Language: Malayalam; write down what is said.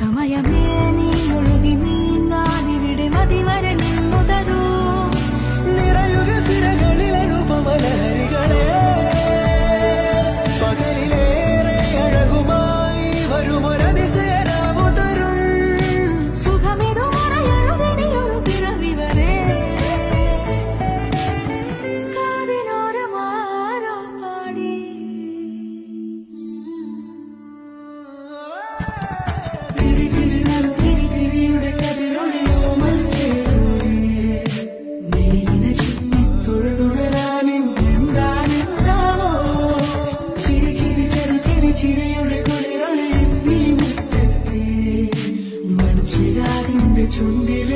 സമയമേ നീ ഒഴുകി നീങ്ങാതിവിടെ മതിവരെ നിന്നു തരൂ നിറയുക സിരകളിൽ അനുപമലഹരികളെ പകലിലേറെ അഴകുമായി വരുമൊരതിശയനാവു തരും സുഖമിതു മറയഴുതിനിയൊരു പിറവി വരെ കാതിനോരമാരോ പാടി തിരിയുടെ കതിരൊളിയോ മനുഷ്യരുടെ മെലിന ചുറ്റി തൊഴുതുണരാനെന്താണെന്താവോ ചിരി ചിരി ചെറു ചിരി ചിരിയുടെ കുളിരൊളി നീ മുറ്റത്തെ മൺചിരാതിന്റെ ചുണ്ടിൽ